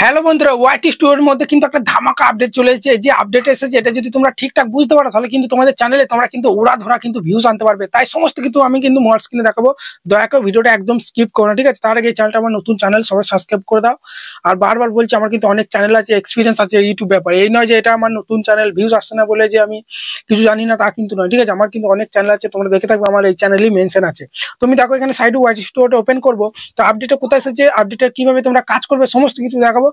Hello বন্ধুরা, ওয়াইটি স্টুডিওর মধ্যে কিন্তু একটা ধামাকা আপডেট চলে এসেছে। যে আপডেট এসেছে এটা যদি তোমরা ঠিকঠাক বুঝতে পারো তাহলে কিন্তু তোমাদের চ্যানেলে তোমরা কিন্তু ওড়া ধরা কিন্তু ভিউজ আনতে পারবে। তাই সমস্ত কিন্তু আমি কিন্তু মোর স্ক্রিনে দেখাবো। দয়া করে ভিডিওটা একদম স্কিপ করো না, ঠিক আছে? তার আগে এই চ্যানেলটা আমার নতুন চ্যানেল, সবাই সাবস্ক্রাইব করে দাও। আর বারবার বলছি, আমার কিন্তু অনেক চ্যানেল আছে, এক্সপিরিয়েন্স আছে ইউটিউব ব্যাপারে। এই নয় যে এটা আমার নতুন চ্যানেল, ভিউজ আসছে না বলে যে আমি কিছু জানি না, তা কিন্তু নয়, ঠিক আছে? আমার কিন্তু অনেক চ্যানেল আছে, তোমরা দেখে থাকবে, আমার এই চ্যানেলই মেনশন আছে। তুমি দেখো এখানে সাইডে ওয়াইটি স্টুডিওটা ওপেন করবো। তো আপডেটটা কোথায় এসেছে, আপডেটটা কিভাবে তোমরা কাজ করবে, সমস্ত কিছু দেখাবো।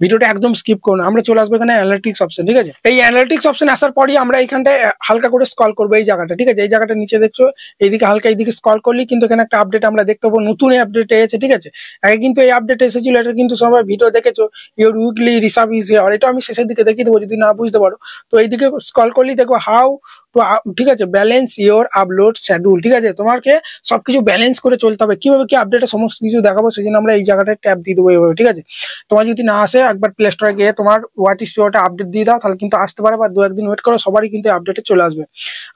ভিডিওটা একদম স্কিপ করুন। আমরা চলে আসবো এখানে অ্যানালিটিক্স অপশন, ঠিক আছে? এই অ্যানালিটিক্স অপশন আসার পরই আমরা এখানটায় হালকা করে স্ক্রল করবো এই জায়গাটা, ঠিক আছে? এই জায়গাটা নিচে দেখছো, এইদিকে হালকা এইদিকে স্ক্রল করলেই কিন্তু এখানে একটা আপডেট আমরা দেখতে পাবো। নতুন আপডেট এসেছে, ঠিক আছে? আগে কিন্তু এই আপডেট এসেছিল, এটা কিন্তু সবাই ভিডিও দেখেছো, your weekly reserve is here. এটা আমি শেষের দিকে দেখিয়ে দেবো যদি না বুঝতে পারো। তো এইদিকে স্ক্রল করলেই দেখো হাউ তো, ঠিক আছে, ব্যালেন্স ইওর আপলোড শিডিউল, ঠিক আছে? তোমাকে সবকিছু ব্যালেন্স করে চলতে হবে। কিভাবে কি আপডেটে সমস্ত কিছু দেখাবো, সেই জন্য আমরা এই জায়গাটায় ট্যাপ দিয়ে দেবো এইভাবে, ঠিক আছে? তোমার যদি না আসে, একবার প্লে স্টোরে গিয়ে তোমার ওয়াইটি স্টুডিওটা আপডেট দিয়ে দাও, তাহলে কিন্তু আসতে পারে, বা দু একদিন ওয়েট করো, সবারই কিন্তু আপডেটে চলে আসবে।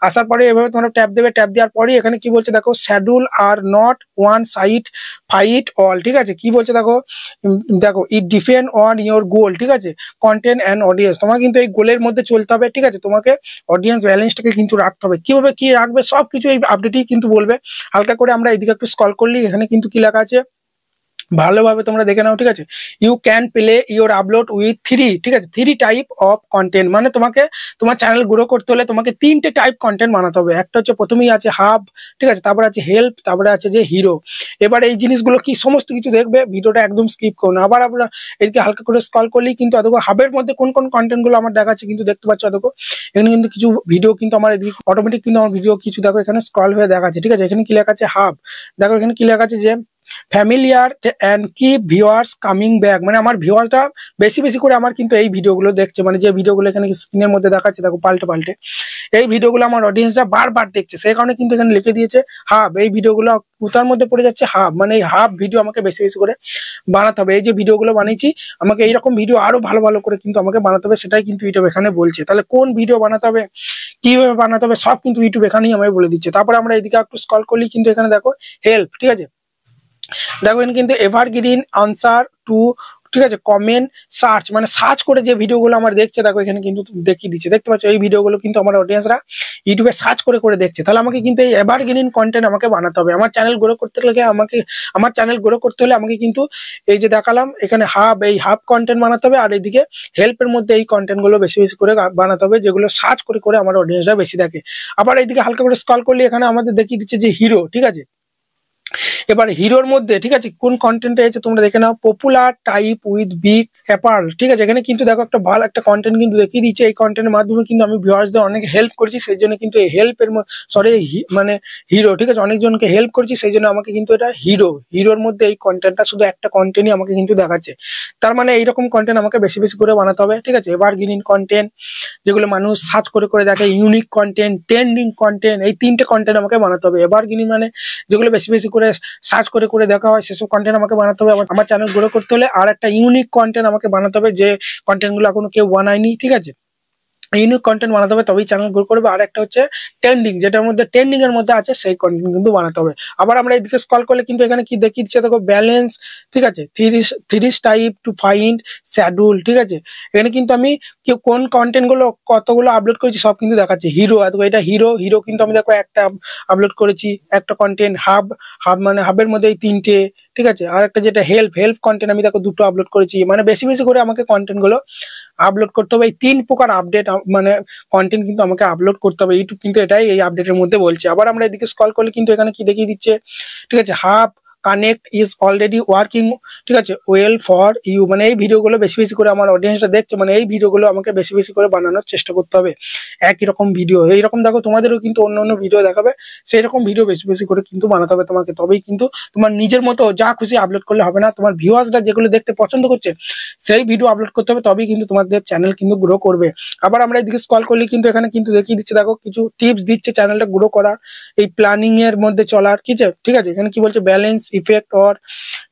আসার পরে এভাবে তোমরা ট্যাপ দেবে। ট্যাপ দেওয়ার পরে এখানে কি বলছে দেখো, schedule are not one side fight all, ঠিক আছে? কি বলছে দেখো, দেখো ইট ডিপেন্ড অন ইওর গোল, ঠিক আছে? কন্টেন্ট অ্যান্ড অডিয়েন্স, তোমার কিন্তু এই গোলের মধ্যে চলতে হবে, ঠিক আছে? তোমাকে অডিয়েন্স ব্যালেন্সটাকে কিন্তু রাখতে হবে। কিভাবে কি রাখবে সবকিছু এই আপডেটই কিন্তু বলবে। হালকা করে আমরা এদিকে একটু স্ক্রল করলি, এখানে কিন্তু কি লেখা আছে ভালোভাবে তোমরা দেখে নাও, ঠিক আছে? You can play your upload with three, ঠিক আছে? থ্রি টাইপ অফ কন্টেন্ট, মানে তোমাকে তোমার চ্যানেল গ্রো করতে হলে তোমাকে তিনটে টাইপ কন্টেন্ট বানাতে হবে। একটা হচ্ছে, প্রথমেই আছে হাব, ঠিক আছে? তারপরে আছে হেল্প, তারপরে আছে যে হিরো। এবার এই জিনিসগুলো কি সমস্ত কিছু দেখবে, ভিডিওটা একদম স্কিপ করো না। আবার আমরা এদিকে হালকা করে স্ক্রল করলেই কিন্তু দেখো হাবের মধ্যে কোন কোন কন্টেন্ট গুলো আমার দেখাচ্ছে কিন্তু দেখতে পাচ্ছ। দেখো এখানে কিন্তু কিছু ভিডিও কিন্তু আমার এদিকে অটোমেটিক কিন্তু আমার ভিডিও কিছু দেখো এখানে স্ক্রল হয়ে দেখাচ্ছে, ঠিক আছে? এখানে কি লেখা আছে হাব, দেখো এখানে কি লেখা আছে যে familiar and keep viewers coming back, মানে আমার ভিউয়ার্সটা বেশি বেশি করে আমার কিন্তু এই ভিডিওগুলো দেখছে, মানে যে ভিডিওগুলো এখানে স্ক্রিনের মধ্যে দেখাচ্ছে দেখো পাল্টে পাল্টে, এই ভিডিওগুলো আমার অডিয়েন্সরা বারবার দেখছে, সেই কারণে কিন্তু এখানে লিখে দিয়েছে হাব। এই ভিডিওগুলো কোথার মধ্যে পড়ে যাচ্ছে, হাব, মানে এই হাব ভিডিও আমাকে বেশি বেশি করে বানাতে হবে। এই যে ভিডিওগুলো বানিয়েছি, আমাকে এইরকম ভিডিও আরো ভালো ভালো করে কিন্তু আমাকে বানাতে হবে, সেটাই কিন্তু ইউটিউব এখানে বলছে। তাহলে কোন ভিডিও বানাতে হবে, কিভাবে বানাতে হবে, সব কিন্তু ইউটিউব এখানেই আমায় বলে দিচ্ছে। তারপরে আমরা এদিকে একটু স্ক্রল করলেই কিন্তু এখানে দেখো হেল্প, ঠিক আছে? দেখো এখানে কিন্তু এভারগ্রিন আনসার টু, ঠিক আছে, কমেন্ট সার্চ, মানে সার্চ করে যে ভিডিওগুলো আমার দেখছে, দেখো এখানে কিন্তু দেখিয়ে দিচ্ছে, দেখতে পাচ্ছ? এই ভিডিওগুলো কিন্তু আমার অডিয়েন্সরা ইউটিউবে সার্চ করে করে দেখছে। তাহলে আমাকে কিন্তু এই এভারগ্রিন কন্টেন্ট আমাকে বানাতে হবে। আমার চ্যানেল গ্রো করতে গেলে আমাকে, আমার চ্যানেল গ্রো করতে হলে আমাকে কিন্তু এই যে দেখালাম এখানে হাব, এই হাব কন্টেন্ট বানাতে হবে। আর এইদিকে হেল্পের মধ্যে এই কন্টেন্ট গুলো বেশি বেশি করে বানাতে হবে, যেগুলো সার্চ করে করে আমার অডিয়েন্সরা বেশি দেখে। আবার এইদিকে হালকা করে স্ক্রল করলে এখানে আমাদের দেখিয়ে দিচ্ছে যে হিরো, ঠিক আছে? এবার হিরোর মধ্যে, ঠিক আছে, কোন কন্টেন্টে আছে তোমরা দেখে নাও, পপুলার টাইপ উইথ বিগ অ্যাপার্ল, ঠিক আছে? এখানে কিন্তু দেখো একটা ভালো একটা কন্টেন্ট কিন্তু দেখিয়ে দিচ্ছে। এই কন্টেন্টের মাধ্যমে কিন্তু আমি ভিউয়ার্সদের অনেক হেল্প করেছি, সেই জন্য কিন্তু এই হেল্পের সরি মানে হিরো, ঠিক আছে? অনেকজনকে হেল্প করেছি, সেই জন্য আমাকে কিন্তু এটা হিরো, হিরোর মধ্যে এই কন্টেন্টটা শুধু একটা কন্টেন্টই আমাকে কিন্তু দেখাচ্ছে। তার মানে এইরকম কন্টেন্ট আমাকে বেশি বেশি করে বানাতে হবে, ঠিক আছে? এভারগ্রিন কন্টেন্ট, যেগুলো মানুষ সার্চ করে করে দেখে, ইউনিক কন্টেন্ট, ট্রেন্ডিং কন্টেন্ট, এই তিনটে কন্টেন্ট আমাকে বানাতে হবে। এভারগ্রিন মানে যেগুলো বেশি বেশি করে সার্চ করে করে দেখা হয়, সেসব কন্টেন্ট আমাকে বানাতে হবে। আমার চ্যানেল গ্রো করতে হলে আর একটা ইউনিক কন্টেন্ট আমাকে বানাতে হবে, যে কন্টেন্ট গুলো এখনো কেউ বানায়নি, ঠিক আছে? ইউনিক কন্টেন্ট বানাতে হবে, তবেই চ্যানেল গ্রো করবে। আর একটা হচ্ছে ট্রেন্ডিং, যেটার মধ্যে ট্রেন্ডিং এর মধ্যে আছে সেই কন্টেন্ট কিন্তু বানাতে হবে। আবার আমরা এদিকে স্ক্রল করলে কিন্তু এখানে কি দেখিয়ে দিচ্ছে দেখো, ব্যালেন্স, ঠিক আছে, three type to find schedule, ঠিক আছে? এখানে কিন্তু আমি কোন কন্টেন্ট গুলো কতগুলো আপলোড করেছি সব কিন্তু দেখাচ্ছে। হিরো, এটা হিরো, হিরো কিন্তু আমি দেখো একটা আপলোড করেছি, একটা কন্টেন্ট। হাব, হাব মানে হাবের মধ্যে এই তিনটে, ঠিক আছে? আর একটা যেটা হেল্প, হেল্প কন্টেন্ট আমি দেখো দুটো আপলোড করেছি। মানে বেশি বেশি করে আমাকে কন্টেন্ট গুলো আপলোড করতে হবে। এই তিন প্রকার আপডেট মানে কন্টেন্ট কিন্তু আমাকে আপলোড করতে হবে। ইউটিউব কিন্তু এটাই এই আপডেটের মধ্যে বলছে। আবার আমরা এদিকে স্ক্রল করলে কিন্তু এখানে কি দেখিয়ে দিচ্ছে, ঠিক আছে, hub connect is already working, ঠিক আছে, ওয়েল ফর ইউ, মানে এই ভিডিওগুলো বেশি বেশি করে আমার অডিয়েন্সরা দেখছে, মানে এই ভিডিওগুলো আমাকে বেশি বেশি করে বানানোর চেষ্টা করতে হবে। একই রকম ভিডিও, এইরকম দেখো তোমাদেরও কিন্তু অন্য অন্য ভিডিও দেখাবে, সেই রকম ভিডিও বেশি বেশি করে কিন্তু বানাতে হবে তোমাকে, তবেই কিন্তু তোমার নিজের মতো যা খুশি আপলোড করলে হবে না। তোমার ভিউয়ার্সরা যেগুলো দেখতে পছন্দ করছে সেই ভিডিও আপলোড করতে হবে, তবেই কিন্তু তোমাদের চ্যানেল কিন্তু গ্রো করবে। আবার আমরা এদিকে স্ক্রল করলে কিন্তু এখানে কিন্তু দেখিয়ে দিচ্ছে দেখো, কিছু টিপস দিচ্ছে চ্যানেলটা গ্রো করার, এই প্ল্যানিং এর মধ্যে চলার, ঠিক আছে? এখানে কি বলছে, ব্যালেন্স ইফেক্ট অর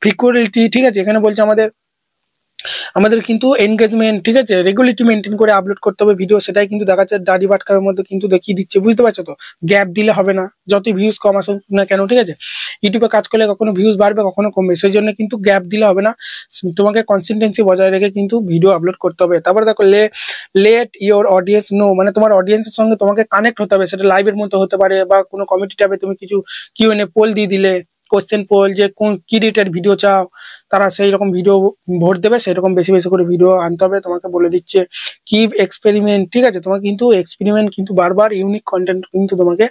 ফ্রিকুয়েন্সি, ঠিক আছে? এখানে বলছে আমাদের আমাদের কিন্তু এনগেজমেন্ট, ঠিক আছে, রেগুলারিটি মেনটেন করে আপলোড করতে হবে ভিডিও, সেটাই কিন্তু দেখাচ্ছে দাড়ি বাটকারের মধ্যে কিন্তু দেখিয়ে দিচ্ছে, বুঝতে পারছো তো? গ্যাপ দিলে হবে না, যতই ভিউজ কম আসুক না কেন, ঠিক আছে? ইউটিউবে কাজ করলে কখনো ভিউজ বাড়বে কখনো কমবে, সেই জন্য কিন্তু গ্যাপ দিলে হবে না, তোমাকে কনসিস্টেন্সি বজায় রেখে কিন্তু ভিডিও আপলোড করতে হবে। তারপরে দেখো লেট ইওর অডিয়েন্স নো, মানে তোমার অডিয়েন্সের সঙ্গে তোমাকে কানেক্ট হতে হবে, সেটা লাইভের মতো হতে পারে বা কোনো কমিটি ট্যাবে তুমি কিছু কিউএনএ পোল দিয়ে দিলে, কোশ্চেন পোল, যে কোন কি রিলেটেড ভিডিও চাও, তারা সেই রকম ভিডিও ভোট দেবে, সেই রকম বেশি বেশি করে ভিডিও আনতে হবে। তোমাকে বলে দিচ্ছে কিপ এক্সপেরিমেন্ট, ঠিক আছে, তোমাকে কিন্তু এক্সপেরিমেন্ট কিন্তু বারবার ইউনিক কন্টেন্ট কিন্তু তোমাকে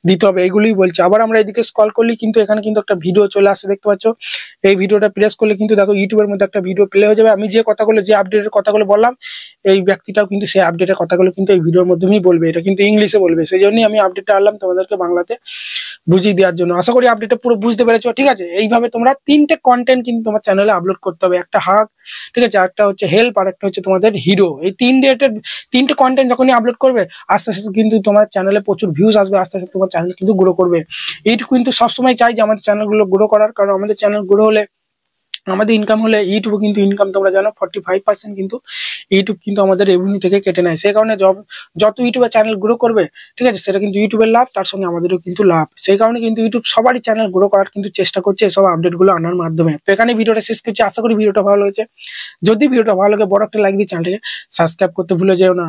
দিতে হবে, এগুলোই বলছে। আবার আমরা এদিকে স্ক্রল করলে কিন্তু এখানে কিন্তু একটা ভিডিও চলে আসছে, দেখতে পাচ্ছ? এই ভিডিওটা প্রেস করলে কিন্তু দেখো ইউটিউবের মধ্যে একটা ভিডিও প্লে হয়ে যাবে। আমি যে কথাগুলো, যে আপডেটের কথাগুলো বললাম, এই ব্যক্তিটাও কিন্তু সেই আপডেটের কথাগুলো কিন্তু এই ভিডিওর মাধ্যমেই বলবে, এটা কিন্তু ইংলিশে বলবে, সেই জন্যই আমি আপডেটটা আনলাম তোমাদেরকে বাংলাতে বুঝিয়ে দেওয়ার জন্য। আশা করি আপডেটটা পুরো বুঝতে পেরেছো, ঠিক আছে? এইভাবে তোমরা 3টে কন্টেন্ট কিন্তু তোমার চ্যানেলে আপলোড করতে হবে, একটা হাগ, ঠিক আছে, একটা হচ্ছে হেল্প, আর একটা হচ্ছে তোমাদের হিরো। এই 3টে কন্টেন্ট যখনই আপলোড করবে, আস্তে আস্তে কিন্তু তোমার চ্যানেলে প্রচুর ভিউজ আসবে, আস্তে আস্তে তোমার চ্যানেল কিন্তু গ্রো করবে। এইটুকু কিন্তু সবসময় চাই যে আমাদের চ্যানেলগুলো গ্রো করার, কারণ আমাদের চ্যানেল গ্রো হলে, আমাদের ইনকাম হলে, ইউটিউবে কিন্তু ইনকাম তোমরা জানো 45% কিন্তু ইউটিউব কিন্তু আমাদের রেভিনিউ থেকে কেটে নেয়। সেই কারণে যত ইউটিউবের চ্যানেল গ্রো করবে, ঠিক আছে, সেটা কিন্তু ইউটিউবের লাভ, তার সঙ্গে আমাদেরও কিন্তু লাভ। সেই কারণে কিন্তু ইউটিউব সবারই চ্যানেল গ্রো করার কিন্তু চেষ্টা করছে এসব আপডেটগুলো আনার মাধ্যমে। তো এখানে ভিডিওটা শেষ করছি, আশা করি ভিডিওটা ভালো হয়েছে। যদি ভিডিওটা ভালো লাগে, বড় একটা লাইক দিয়ে চ্যানেলটাকে সাবস্ক্রাইব করতে ভুলে যেও না।